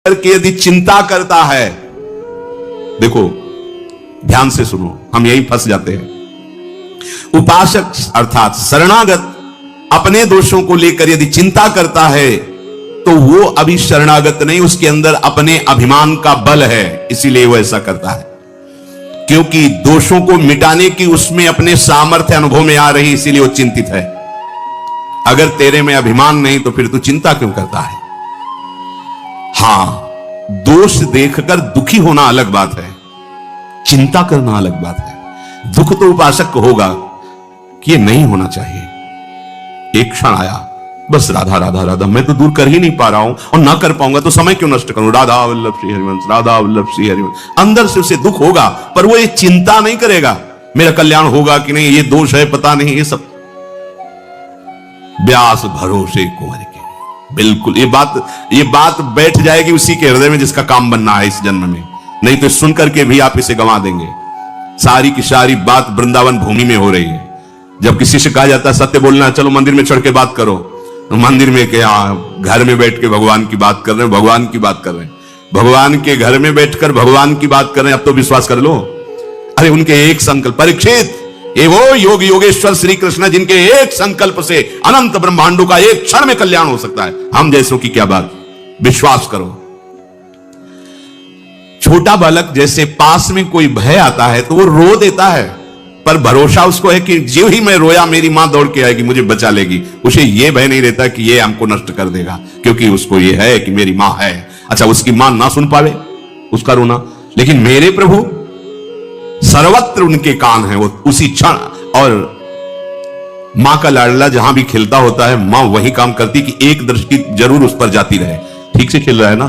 करके यदि चिंता करता है, देखो ध्यान से सुनो, हम यही फंस जाते हैं। उपासक अर्थात शरणागत अपने दोषों को लेकर यदि चिंता करता है तो वो अभी शरणागत नहीं, उसके अंदर अपने अभिमान का बल है, इसीलिए वो ऐसा करता है। क्योंकि दोषों को मिटाने की उसमें अपने सामर्थ्य अनुभव में आ रही, इसीलिए वो चिंतित है। अगर तेरे में अभिमान नहीं तो फिर तू चिंता क्यों करता है? हां, दोष देखकर दुखी होना अलग बात है, चिंता करना अलग बात है। दुख तो उपासक को होगा कि ये नहीं होना चाहिए। एक क्षण आया, बस राधा राधा राधा, मैं तो दूर कर ही नहीं पा रहा हूं और ना कर पाऊंगा तो समय क्यों नष्ट करूं? राधा वल्लभ श्री हरिवंश, राधा वल्लभ श्री हरिवंश। अंदर से उसे दुख होगा, पर वो ये चिंता नहीं करेगा मेरा कल्याण होगा कि नहीं, ये दोष है पता नहीं, ये सब व्यास भरोसे कुंवर के। बिल्कुल ये बात बैठ जाएगी उसी के हृदय में जिसका काम बनना है इस जन्म में, नहीं तो सुनकर के भी आप इसे गंवा देंगे। सारी की सारी बात वृंदावन भूमि में हो रही है। जब किसी से कहा जाता है सत्य बोलना, चलो मंदिर में चढ़ के बात करो, तो मंदिर में क्या, घर में बैठ के भगवान की बात कर रहे हैं, भगवान की बात कर रहे हैं, भगवान के घर में बैठकर भगवान की बात कर रहे हैं। अब तो विश्वास कर लो। अरे उनके एक संकल्प, परीक्षित, ये वो योग योगेश्वर श्री कृष्ण जिनके एक संकल्प से अनंत ब्रह्मांडों का एक क्षण में कल्याण हो सकता है। हम जैसों की क्या बात, विश्वास करो। छोटा बालक जैसे पास में कोई भय आता है तो वो रो देता है, पर भरोसा उसको है कि जो ही मैं रोया मेरी मां दौड़ के आएगी, मुझे बचा लेगी। उसे ये भय नहीं रहता कि ये हमको नष्ट कर देगा, क्योंकि उसको ये है कि मेरी मां है। अच्छा, उसकी मां ना सुन पावे उसका रोना, लेकिन मेरे प्रभु सर्वत्र उनके कान है, वो उसी क्षण। और मां का लाडला जहां भी खिलता होता है, मां वही काम करती कि एक दृष्टि जरूर उस पर जाती रहे। ठीक से खिल रहा है ना,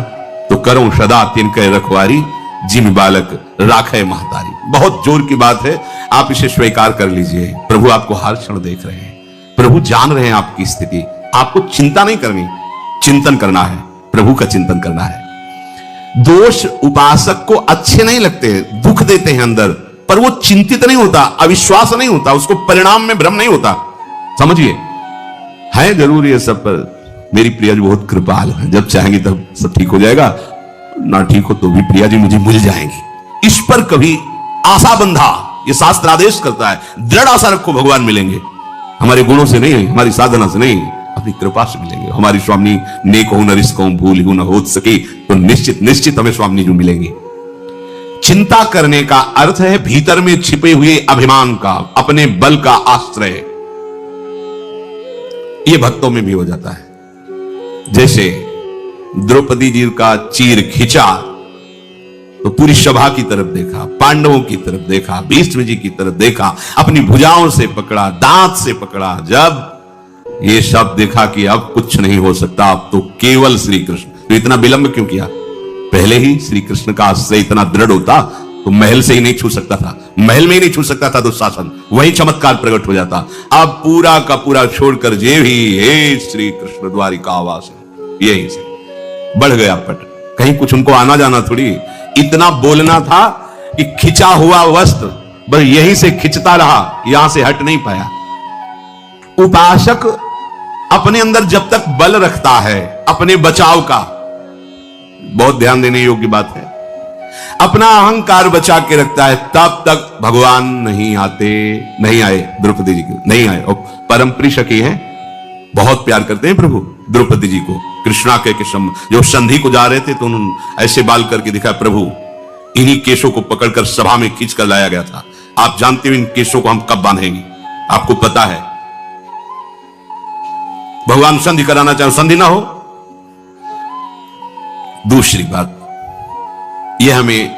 तो करूं सदा तिनके रखवारी, जिम बालक राखे महतारी। बहुत जोर की बात है, आप इसे स्वीकार कर लीजिए। प्रभु आपको हर क्षण देख रहे हैं, प्रभु जान रहे हैं आपकी स्थिति। आपको चिंता नहीं करनी, चिंतन करना है, प्रभु का चिंतन करना है। दोष उपासक को अच्छे नहीं लगते, दुख देते हैं अंदर, पर वो चिंतित नहीं होता, अविश्वास नहीं होता, उसको परिणाम में भ्रम नहीं होता। समझिए, है जरूर ये सब, पर मेरी प्रिया जी बहुत कृपाल है, जब चाहेंगी तब सब ठीक हो जाएगा, ना ठीक हो तो भी प्रिया जी मुझे मिल जाएंगी। इस पर कभी आशा बंधा, ये शास्त्र आदेश करता है, दृढ़ आशा रखो भगवान मिलेंगे। हमारे गुणों से नहीं, हमारी साधना से नहीं, अपनी कृपा से मिलेंगे। हमारी स्वामी नेक हो न रिस्क हो, भूल हो न हो सके, तो निश्चित निश्चित हमें स्वामी जी मिलेंगे। चिंता करने का अर्थ है भीतर में छिपे हुए अभिमान का, अपने बल का आश्रय। यह भक्तों में भी हो जाता है। जैसे द्रौपदी जी का चीर खिंचा तो पूरी सभा की तरफ देखा, पांडवों की तरफ देखा, भीष्म जी की तरफ देखा, अपनी भुजाओं से पकड़ा, दांत से पकड़ा। जब ये शब्द देखा कि अब कुछ नहीं हो सकता, अब तो केवल श्री कृष्ण, तो इतना विलंब क्यों किया? पहले ही श्री कृष्ण का आश्रय इतना दृढ़ होता तो महल से ही नहीं छू सकता था, महल में ही नहीं छू सकता था दुशासन, वही चमत्कार प्रकट हो जाता। अब पूरा का पूरा छोड़कर जे भी हे श्री कृष्ण द्वारिका आवास, यही से बढ़ गया पट। कहीं कुछ उनको आना जाना थोड़ी, इतना बोलना था कि खिंचा हुआ वस्त्र बस यहीं से खिंचता रहा, यहां से हट नहीं पाया। उपासक अपने अंदर जब तक बल रखता है अपने बचाव का, बहुत ध्यान देने योग्य बात है, अपना अहंकार बचा के रखता है, तब तक भगवान नहीं आते। नहीं आए द्रौपदी जी को, नहीं आए। और परम प्रिय सखी हैं, बहुत प्यार करते हैं प्रभु द्रौपदी जी को। कृष्णा के कृष्ण जो संधि को जा रहे थे तो उन्होंने ऐसे बाल करके दिखा, प्रभु इन्हीं केशों को पकड़कर सभा में खींच कर लाया गया था। आप जानते हो इन केशों को हम कब बांधेंगे, आपको पता है। भगवान संधि कराना चाहे, संधि ना हो। दूसरी बात, यह हमें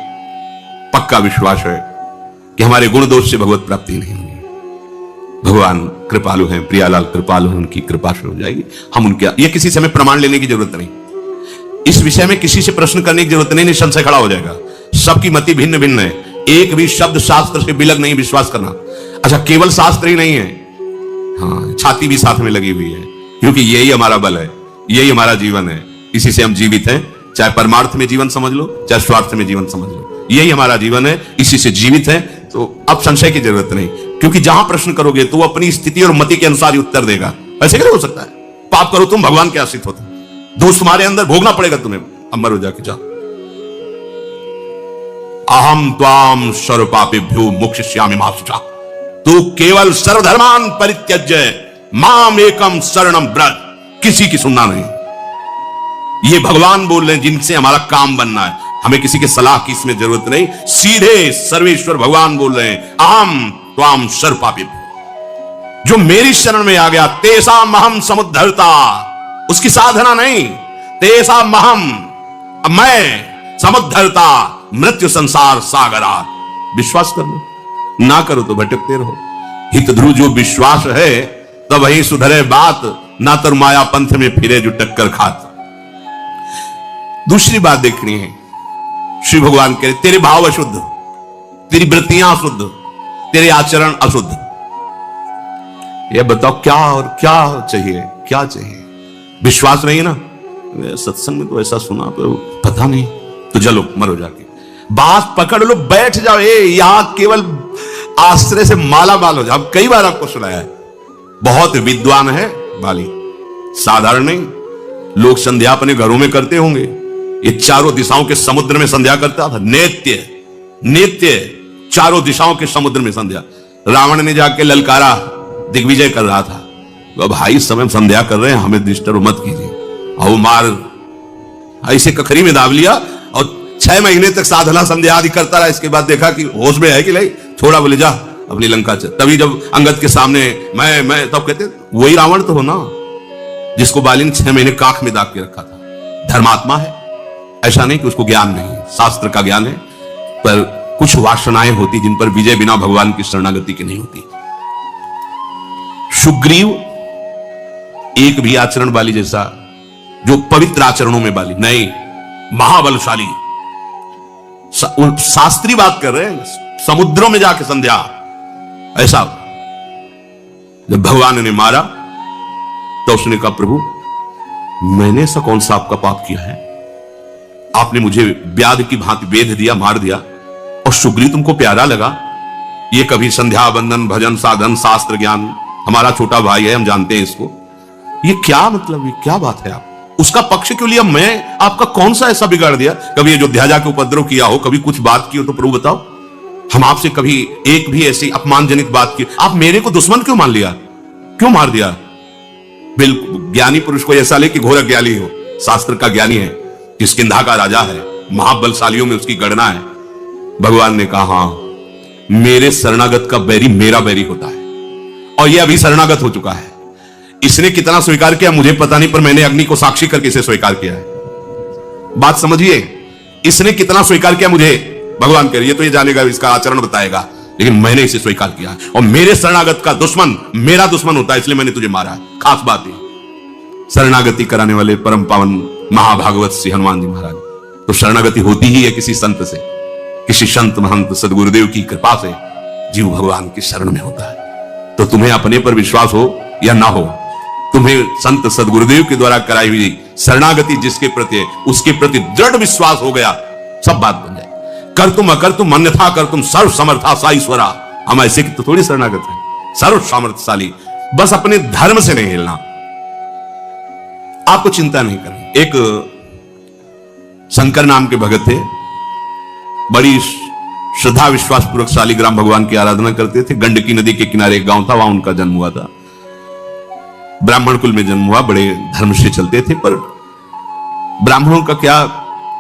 पक्का विश्वास है कि हमारे गुण दोष से भगवत प्राप्ति नहीं होगी। भगवान कृपालु हैं, प्रियालाल कृपालु हैं, उनकी कृपा से हो जाएगी। हम उनके, ये किसी से हमें प्रमाण लेने की जरूरत नहीं, इस विषय में किसी से प्रश्न करने की जरूरत नहीं, निसंशय खड़ा हो जाएगा। सबकी मति भिन्न भिन्न है, एक भी शब्द शास्त्र से बिलग नहीं विश्वास करना। अच्छा, केवल शास्त्र ही नहीं है, हाँ, छाती भी साथ में लगी हुई है, क्योंकि यही हमारा बल है, यही हमारा जीवन है, इसी से हम जीवित हैं। चाहे परमार्थ में जीवन समझ लो, चाहे स्वार्थ में जीवन समझ लो, यही हमारा जीवन है, इसी से जीवित है। तो अब संशय की जरूरत नहीं, क्योंकि जहां प्रश्न करोगे तो वो अपनी स्थिति और मति के अनुसार ही उत्तर देगा। ऐसे कैसे हो सकता है? पाप करो तुम, भगवान के आश्रित होते, दोष तुम्हारे अंदर भोगना पड़ेगा तुम्हें। अमर हो जाके जाओ। अहम त्वाम सर्वपापेभ्यो मोक्षयिष्यामि मा शुचा। तू केवल सर्वधर्मान परित्यज्य माम एकम शरणम व्रज। किसी की सुनना नहीं। ये भगवान बोल रहे हैं जिनसे हमारा काम बनना है, हमें किसी के सलाह की इसमें जरूरत नहीं। सीधे सर्वेश्वर भगवान बोल रहे हैं अहम त्वाम सर्वपापेभ्यो। जो मेरी शरण में आ गया तेसा महम समुद्धरता, उसकी साधना नहीं, तेसा महम, मैं समुद्धरता मृत्यु संसार सागरा। विश्वास कर लो, ना करो तो भटकते रहो। हित ध्रुव जो विश्वास है तब वही सुधरे बात, ना तर माया पंथ में फिरे जो टक्कर खात। दूसरी बात देखनी है, श्री भगवान कह रहे तेरे भाव अशुद्ध, तेरी वृत्तियां अशुद्ध, तेरे आचरण अशुद्ध। ये बताओ क्या और क्या चाहिए, क्या चाहिए? विश्वास नहीं ना, सत्संग में तो ऐसा सुना पर पता नहीं, तो चलो मरो जाके, बात पकड़ लो, बैठ जाओ। यहां केवल आश्रय से माला माल हो जाओ। कई बार आपको सुनाया है, बहुत विद्वान है बाली, साधारण नहीं। लोग संध्या अपने घरों में करते होंगे, ये चारों दिशाओं के समुद्र में संध्या करता था। नित्य नित्य चारों दिशाओं के समुद्र में संध्या। रावण ने जाके ललकारा, दिग्विजय कर रहा था, तो भाई समय संध्या कर रहे हैं, हमें डिस्टर्ब मत कीजिए। और मार ऐसे कखरी में दाब लिया और 6 महीने तक साधना संध्या आदि करता रहा। इसके बाद देखा कि होश में है कि नहीं, छोड़ा, बोले जा अपनी लंका चल। तभी जब अंगद के सामने मैं तब कहते वही रावण तो हो ना, जिसको बाली ने 6 महीने काख में दाग के रखा था। धर्मात्मा है, ऐसा नहीं कि उसको ज्ञान नहीं, शास्त्र का ज्ञान है, पर कुछ वासनाएं होती जिन पर विजय बिना भगवान की शरणागति की नहीं होती। सुग्रीव एक भी आचरण वाली जैसा, जो पवित्र आचरणों में वाली नहीं, महाबलशाली। शास्त्री बात कर रहे हैं, समुद्रों में जाके संध्या। ऐसा जब भगवान ने मारा तो उसने कहा प्रभु मैंने ऐसा कौन सा आपका पाप किया है, आपने मुझे व्याध की भांति वेध दिया, मार दिया, और सुग्रीव तुमको प्यारा लगा। ये कभी संध्या बंदन भजन साधन शास्त्र ज्ञान, हमारा छोटा भाई है, हम जानते हैं इसको। ये क्या मतलब, ये क्या बात है? आप उसका पक्ष क्यों लिया? मैं आपका कौन सा ऐसा बिगाड़ दिया? कभी अयोध्या जाके उपद्रव किया हो, कभी कुछ बात की हो तो प्रभु बताओ। हम आपसे कभी एक भी ऐसी अपमानजनित बात की? आप मेरे को दुश्मन क्यों मान लिया, क्यों मार दिया? बिल्कुल ज्ञानी पुरुष को ऐसा ले कि घोर ज्ञानी हो, शास्त्र का ज्ञानी है, किष्किंधा का राजा है, महाबलशालियों में उसकी गणना है। भगवान ने कहा हाँ, मेरे शरणागत का बैरी मेरा बैरी होता है, और यह अभी शरणागत हो चुका है। इसने कितना स्वीकार किया मुझे पता नहीं, पर मैंने अग्नि को साक्षी करके इसे स्वीकार किया है। बात समझिए, इसने कितना स्वीकार किया मुझे, भगवान कह रही है तो ये जानेगा, इसका आचरण बताएगा, लेकिन मैंने इसे स्वीकार किया, और मेरे शरणागत का दुश्मन मेरा दुश्मन होता है, इसलिए मैंने तुझे मारा है। खास बात है, शरणागति कराने वाले परम पावन महाभागवत श्री हनुमान जी महाराज। तो शरणागति होती ही है किसी संत से, किसी संत महंत सदगुरुदेव की कृपा से जीव भगवान की शरण में होता है। तो तुम्हें अपने पर विश्वास हो या ना हो, तुम्हें संत सदगुरुदेव के द्वारा कराई हुई शरणागति जिसके प्रति है, उसके प्रति दृढ़ विश्वास हो गया, सब बात बन जाए। कर तुम अकर तुम अन्यथा कर तुम सर्व समर्था सा ईश्वरा। हम ऐसे की तो थोड़ी शरणागत है, सर्व सामर्थ्यशाली। बस अपने धर्म से नहीं हिलना, आपको चिंता नहीं करनी। एक शंकर नाम के भगत थे, बड़ी श्रद्धा विश्वास पूर्वक शालिग्राम भगवान की आराधना करते थे। गंडकी नदी के किनारे एक गांव था, वहां उनका जन्म हुआ था। ब्राह्मण कुल में जन्म हुआ, बड़े धर्म से चलते थे, पर ब्राह्मणों का क्या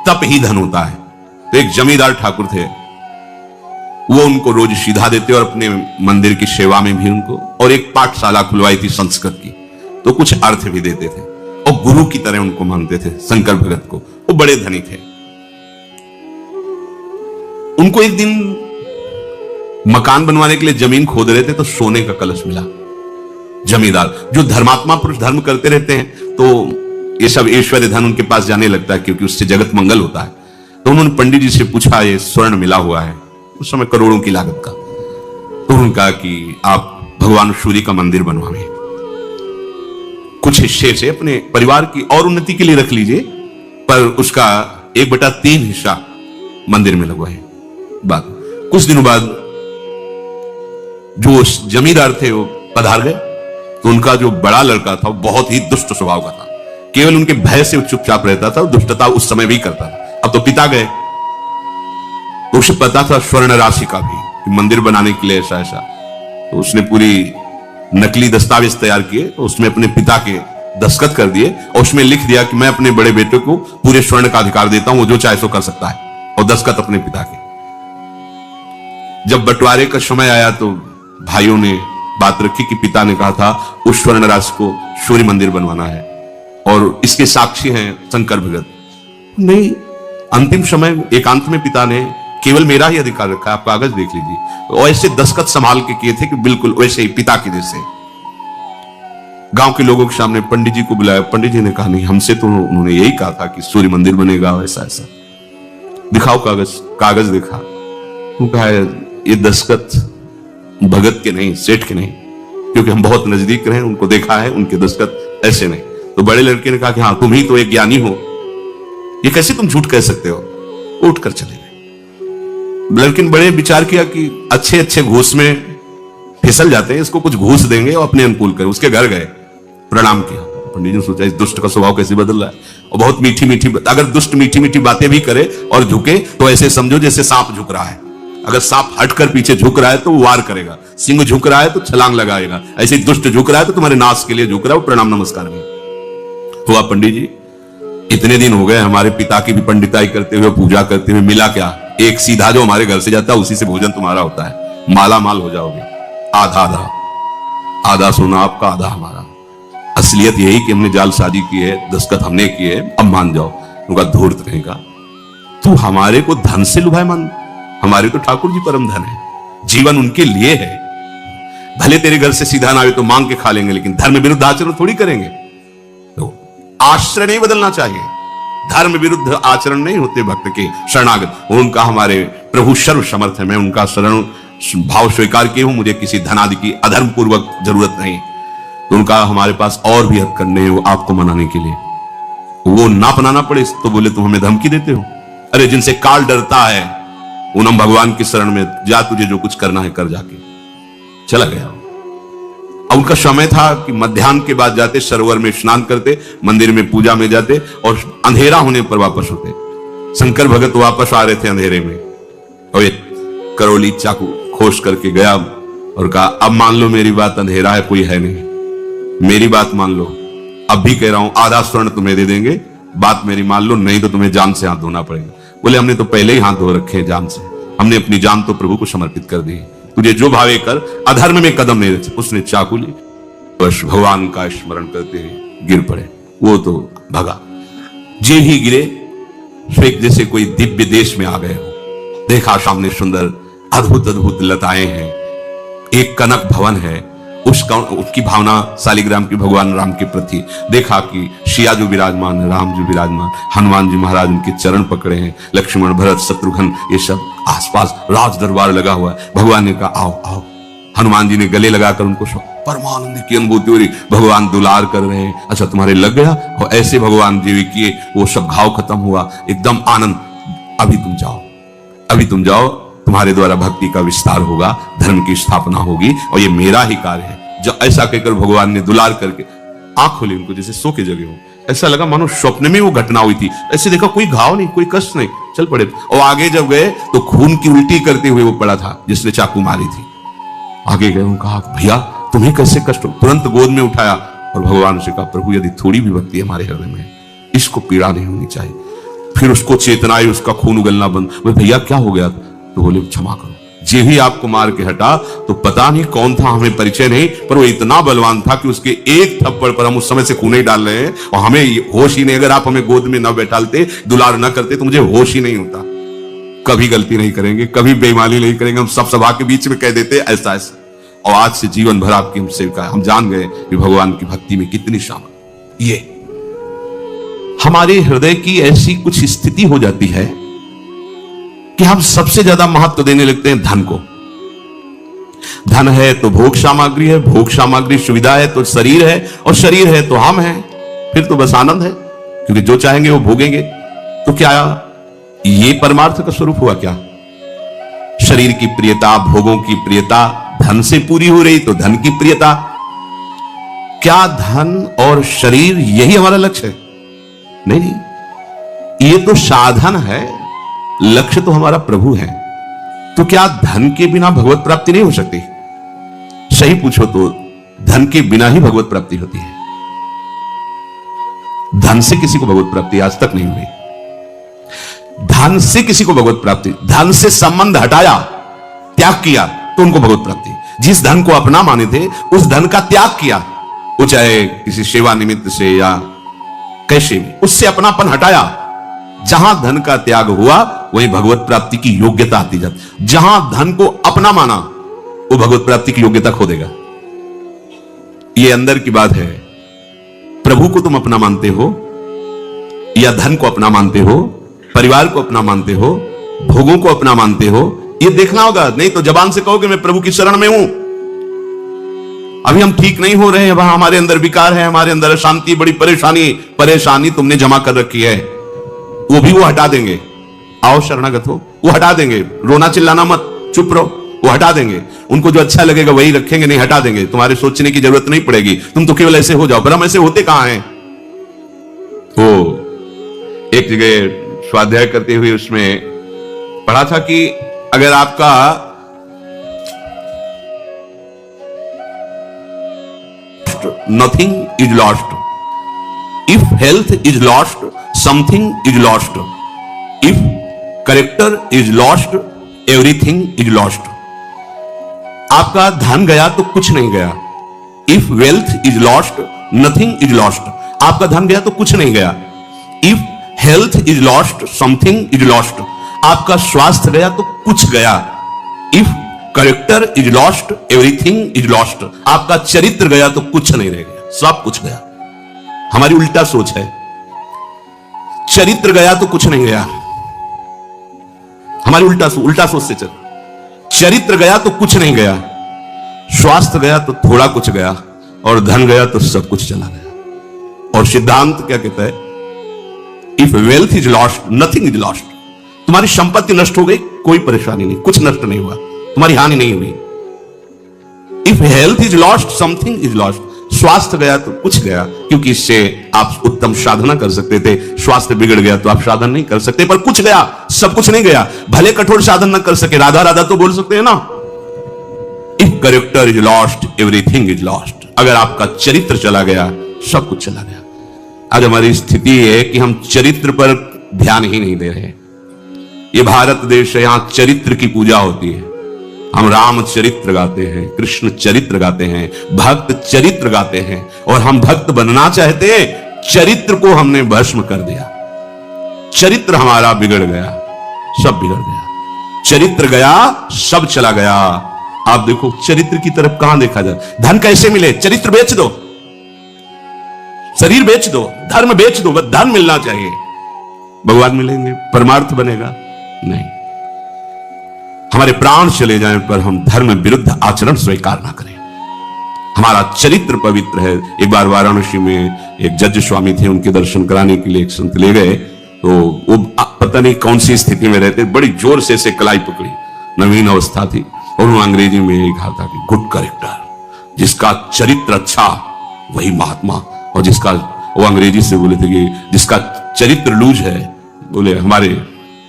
तप ही धन होता है। तो एक जमींदार ठाकुर थे, वो उनको रोज सीधा देते और अपने मंदिर की सेवा में भी उनको, और एक पाठशाला खुलवाई थी संस्कृत की, तो कुछ अर्थ भी देते थे, और गुरु की तरह उनको मानते थे शंकर भगत को। वो बड़े धनी थे। उनको एक दिन मकान बनवाने के लिए जमीन खोद रहे थे, तो सोने का कलश मिला। जमींदार जो धर्मात्मा पुरुष धर्म करते रहते हैं, तो ये सब ऐश्वर्य धन उनके पास जाने लगता है, क्योंकि उससे जगत मंगल होता है। तो उन्होंने पंडित जी से पूछा, ये स्वर्ण मिला हुआ है, उस समय करोड़ों की लागत का। तो उन्होंने कहा कि आप भगवान सूर्य का मंदिर बनवाएं, कुछ हिस्से से अपने परिवार की और उन्नति के लिए रख लीजिए, पर उसका 1/3 हिस्सा मंदिर में लगवाएं। बात कुछ दिनों बाद जो जमींदार थे वो पधार गए, तो उनका जो बड़ा लड़का था वो बहुत ही दुष्ट स्वभाव का था, केवल उनके भय से चुपचाप रहता था, दुष्टता उस समय भी करता था। अब तो पिता गए तो उसे पता था स्वर्ण राशि का भी कि मंदिर बनाने के लिए ऐसा ऐसा, तो उसने पूरी नकली दस्तावेज तैयार किए, तो उसमें अपने पिता के दस्तखत कर दिए और उसमें लिख दिया कि मैं अपने बड़े बेटे को पूरे स्वर्ण का अधिकार देता हूं, वो जो चाहे सो कर सकता है, और दस्तखत अपने पिता के। जब बंटवारे का समय आया तो भाइयों ने बात रखी कि पिता ने कहा था उस स्वर्ण राशि को सूर्य मंदिर बनवाना है और इसके साक्षी हैं शंकर भगत। नहीं, अंतिम समय एकांत में पिता ने केवल मेरा ही अधिकार रखा है, आप कागज देख लीजिए, और ऐसे दस्तखत संभाल के किए थे कि बिल्कुल वैसे ही पिता के जैसे। गांव के लोगों के सामने पंडित जी को बुलाया, पंडित जी ने कहा नहीं, हमसे तो उन्होंने यही कहा था कि सूर्य मंदिर बनेगा, ऐसा ऐसा, दिखाओ कागज। कागज देखा, कहा ये दस्तखत भगत के नहीं, सेठ के नहीं, क्योंकि हम बहुत नजदीक रहे, उनको देखा है, उनके दस्तखत ऐसे नहीं। तो बड़े लड़के ने कहा कि हाँ तुम ही तो एक ज्ञानी हो, ये कैसे तुम झूठ कह सकते हो, उठकर चले गए। लड़के ने बड़े विचार किया कि अच्छे अच्छे घूस में फिसल जाते हैं, इसको कुछ घूस देंगे और अपने अनुकूल करें। उसके घर गए, प्रणाम किया। पंडित जी ने सोचा इस दुष्ट का स्वभाव कैसे बदल रहा है, और बहुत मीठी मीठी, अगर दुष्ट मीठी मीठी बातें भी करे और झुके तो ऐसे समझो जैसे सांप झुक रहा है। अगर सांप हटकर पीछे झुक रहा है तो वो वार करेगा, सिंह झुक रहा है तो छलांग लगाएगा, ऐसे दुष्ट झुक रहा है तो तुम्हारे नाश के लिए झुक रहा है, वो प्रणाम नमस्कार भी हुआ। पंडित जी इतने दिन हो गए हमारे पिता की भी पंडिताई करते हुए, पूजा करते हुए, मिला क्या? एक सीधा जो हमारे घर से जाता है उसी से भोजन तुम्हारा होता है, माला माल हो जाओगे। आधा आधा, आधा सोना आपका, आधा हमारा। असलियत यही कि हमने जालसाजी की है, दस्तखत हमने किए, अब मान जाओ। उनका धूर्त रहेगा, तू हमारे को धन से लुभाए मान, हमारे तो ठाकुर जी परम धन है, जीवन उनके लिए है। भले तेरे घर से सीधा ना आए तो मांग के खा लेंगे, लेकिन धर्म विरुद्ध आचरण थोड़ी करेंगे। तो आश्रय नहीं बदलना चाहिए, धर्म विरुद्ध आचरण नहीं होते भक्त के शरणागत। उनका हमारे प्रभु सर्व समर्थ है, मैं उनका शरण भाव स्वीकार किए हूं, मुझे किसी धनादि की अधर्म पूर्वक जरूरत नहीं। तो उनका हमारे पास और भी हक करने हैं, वो आपको मनाने के लिए, वो ना बनाना पड़े तो बोले तुम हमें धमकी देते हो। अरे जिनसे काल डरता है उन भगवान की शरण में जा, तुझे जो कुछ करना है कर, जाके चला गया। अब उनका समय था कि मध्याह्न के बाद जाते, सरोवर में स्नान करते, मंदिर में पूजा में जाते और अंधेरा होने पर वापस होते। शंकर भगत वापस आ रहे थे अंधेरे में, और एक करौली चाकू खोस करके गया और कहा अब मान लो मेरी बात, अंधेरा है, कोई है नहीं, मेरी बात मान लो, अब भी कह रहा हूं, आधा स्वर्ण तुम्हें दे देंगे, बात मेरी मान लो, नहीं तो तुम्हें जान से हाथ धोना पड़ेगा। बोले हमने तो पहले ही हाथ धो रखे हैं जान से, हमने अपनी जान तो प्रभु को समर्पित कर दी, तुझे जो भावे कर, अधर्म में कदम नहीं रख। उसने चाकू ली, बस भगवान का स्मरण करते हुए गिर पड़े, वो तो भगा। जे ही गिरे स्वेग जैसे कोई दिव्य देश में आ गए हो। देखा सामने सुंदर अद्भुत अद्भुत लताएं हैं, एक कनक भवन है, उसकी भावना शालिग्राम की भगवान राम के प्रति। देखा कि सिया जो विराजमान है, राम जो विराजमान, हनुमान जी महाराज उनके चरण पकड़े हैं, लक्ष्मण भरत शत्रुघ्न ये सब आसपास राज दरबार लगा हुआ है। भगवान ने कहा आओ आओ, हनुमान जी ने गले लगाकर उनको परमानंद की अनुभूति हो रही, भगवान दुलार कर रहे हैं। अच्छा तुम्हारे लग गया, और ऐसे भगवान जीवी किए, वो सब घाव खत्म हुआ, एकदम आनंद। अभी तुम जाओ, अभी तुम जाओ, तुम्हारे द्वारा भक्ति का विस्तार होगा, धर्म की स्थापना होगी, और ये मेरा ही कार्य है। जब ऐसा कहकर भगवान ने दुलार करके आंख खोली उनको, जैसे सो के जगे हो, ऐसा लगा मानो स्वप्न में वो घटना हुई थी। ऐसे देखा कोई घाव नहीं, कोई कष्ट नहीं, चल पड़े। और आगे जब गए तो खून की उल्टी करते हुए वो पड़ा था जिसने चाकू मारी थी। आगे गए, कहा भैया तुम्हें कैसे कष्ट हो? तुरंत गोद में उठाया और भगवान से कहा प्रभु यदि थोड़ी भी भक्ति हमारे हृदय में, इसको पीड़ा नहीं होनी चाहिए। फिर उसको चेतना आई, उसका खून उगलना बंद। भैया क्या हो गया? तो बोले क्षमा करो, जे ही आपको मार के हटा तो पता नहीं कौन था, हमें परिचय नहीं, पर वो इतना बलवान था कि उसके एक थप्पड़ पर हम उस समय से खून ही डाल रहे हैं और हमें होश ही नहीं। अगर आप हमें गोद में न बैठालते, दुलार न करते तो मुझे होश ही नहीं होता। कभी गलती नहीं करेंगे, कभी बेईमानी नहीं करेंगे, हम सब सभा के बीच में कह देते ऐसा ऐसा। और आज से जीवन भर आपकी हम सेविका, हम जान गए कि भगवान की भक्ति में कितनी शामिल। ये हमारे हृदय की ऐसी कुछ स्थिति हो जाती है कि हम सबसे ज्यादा महत्व देने लगते हैं धन को। धन है तो भोग सामग्री है, भोग सामग्री सुविधा है तो शरीर है, और शरीर है तो हम हैं, फिर तो बस आनंद है, क्योंकि जो चाहेंगे वो भोगेंगे। तो क्या ये परमार्थ का स्वरूप हुआ? क्या शरीर की प्रियता, भोगों की प्रियता धन से पूरी हो रही तो धन की प्रियता? क्या धन और शरीर यही हमारा लक्ष्य है? नहीं नहीं, ये तो साधन है, लक्ष्य तो हमारा प्रभु है। तो क्या धन के बिना भगवत प्राप्ति नहीं हो सकती? सही पूछो तो धन के बिना ही भगवत प्राप्ति होती है। धन से किसी को भगवत प्राप्ति आज तक नहीं हुई। धन से किसी को भगवत प्राप्ति, धन से संबंध हटाया, त्याग किया तो उनको भगवत प्राप्ति। जिस धन को अपना माने थे उस धन का त्याग किया, वो चाहे किसी सेवा निमित्त से या कैसे भी, उससे अपनापन हटाया। जहां धन का त्याग हुआ वहीं भगवत प्राप्ति की योग्यता आती जाती। जहां धन को अपना माना वो भगवत प्राप्ति की योग्यता खो देगा। ये अंदर की बात है। प्रभु को तुम अपना मानते हो या धन को अपना मानते हो, परिवार को अपना मानते हो, भोगों को अपना मानते हो, ये देखना होगा। नहीं तो जबान से कहोगे मैं प्रभु की शरण में हूं, अभी हम ठीक नहीं हो रहे हैं, वहां हमारे अंदर विकार है, हमारे अंदर अशांति, बड़ी परेशानी तुमने जमा कर रखी है, वो भी वो हटा देंगे। आओ शरणागत हो, वो हटा देंगे। रोना चिल्लाना मत, चुप रहो, वो हटा देंगे। उनको जो अच्छा लगेगा वही रखेंगे, नहीं हटा देंगे। तुम्हारे सोचने की जरूरत नहीं पड़ेगी, तुम तो केवल ऐसे हो जाओ। पर हम ऐसे होते कहां हैं? वो एक जगह स्वाध्याय करते हुए उसमें पढ़ा था कि अगर आपका nothing is lost, if health is lost something is lost, if character is lost everything is lost. आपका धन गया तो कुछ नहीं गया। If wealth is lost nothing is lost, आपका धन गया तो कुछ नहीं गया। If health is lost something is lost, आपका स्वास्थ्य गया तो कुछ गया। If character is lost everything is lost, आपका चरित्र गया तो कुछ नहीं रह गया, सब कुछ गया। हमारी उल्टा सोच है, चरित्र गया तो कुछ नहीं गया। हमारी उल्टा सोच से चल, चरित्र गया तो कुछ नहीं गया, स्वास्थ्य गया तो थोड़ा कुछ गया, और धन गया तो सब कुछ चला गया। और सिद्धांत क्या कहता है? If wealth is lost nothing is lost. तुम्हारी संपत्ति नष्ट हो गई, कोई परेशानी नहीं, कुछ नष्ट नहीं हुआ, तुम्हारी हानि नहीं हुई। If health is lost something is lost, स्वास्थ्य गया तो कुछ गया, क्योंकि इससे आप उत्तम साधना कर सकते थे। स्वास्थ्य बिगड़ गया तो आप साधन नहीं कर सकते, पर कुछ गया, सब कुछ नहीं गया। भले कठोर साधन न कर सके, राधा राधा तो बोल सकते हैं ना। If character is lost everything is lost, अगर आपका चरित्र चला गया सब कुछ चला गया। आज हमारी स्थिति है कि हम चरित्र पर ध्यान ही नहीं दे रहे। ये भारत देश है, यहां चरित्र की पूजा होती है। हम राम चरित्र गाते हैं, कृष्ण चरित्र गाते हैं, भक्त चरित्र गाते हैं, और हम भक्त बनना चाहते, चरित्र को हमने भस्म कर दिया। चरित्र हमारा बिगड़ गया, सब बिगड़ गया। चरित्र गया, सब चला गया। आप देखो चरित्र की तरफ कहां देखा जाए। धन कैसे मिले? चरित्र बेच दो, शरीर बेच दो, धर्म बेच दो, बस धन मिलना चाहिए। भगवान मिलेंगे, परमार्थ बनेगा? नहीं। हमारे प्राण चले जाएं पर हम धर्म विरुद्ध आचरण स्वीकार ना करें। हमारा चरित्र पवित्र है। एक बार वाराणसी में एक जज स्वामी थे, उनके दर्शन कराने के लिए एक संत ले गए, तो वो पता नहीं कौन सी स्थिति में रहते, बड़ी जोर से कलाई पकड़ी, नवीन अवस्था थी, और उन्होंने अंग्रेजी में यही कहा था कि गुड कैरेक्टर, जिसका चरित्र अच्छा वही महात्मा। और जिसका, वो अंग्रेजी से बोले थे कि जिसका चरित्र लूज है, बोले हमारे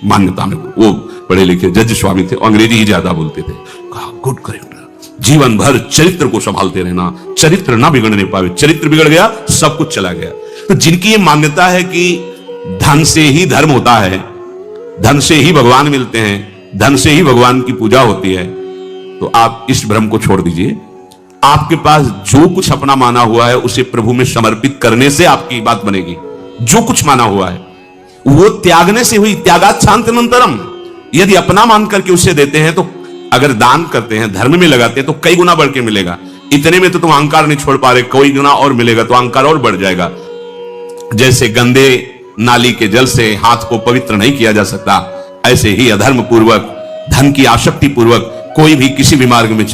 मान्यता में, वो पढ़े लिखे जज स्वामी थे, अंग्रेजी ही ज्यादा बोलते थे। कहा गुड कैरेक्टर, जीवन भर चरित्र को संभालते रहना, चरित्र ना बिगड़ने पावे। चरित्र बिगड़ गया, सब कुछ चला गया। तो जिनकी ये मान्यता है कि धन से ही धर्म होता है, धन से ही भगवान मिलते हैं, धन से ही भगवान की पूजा होती है, तो आप इस भ्रम को छोड़ दीजिए। आपके पास जो कुछ अपना माना हुआ है उसे प्रभु में समर्पित करने से आपकी बात बनेगी। जो कुछ माना हुआ है वो त्यागने से हुई। त्यागात शांतनंतरम। यदि अपना मान करके उसे देते हैं, तो अगर दान करते हैं, धर्म में लगाते हैं, तो कई गुना बढ़ के मिलेगा। इतने में तो तुम अहंकार नहीं छोड़ पा रहे, कई गुना और मिलेगा तो अहंकार और बढ़ जाएगा। जैसे गंदे नाली के जल से हाथ को पवित्र नहीं किया जा सकता, ऐसे ही अधर्म पूर्वक, धन की आसक्ति पूर्वक कोई भी किसी भी मार्ग में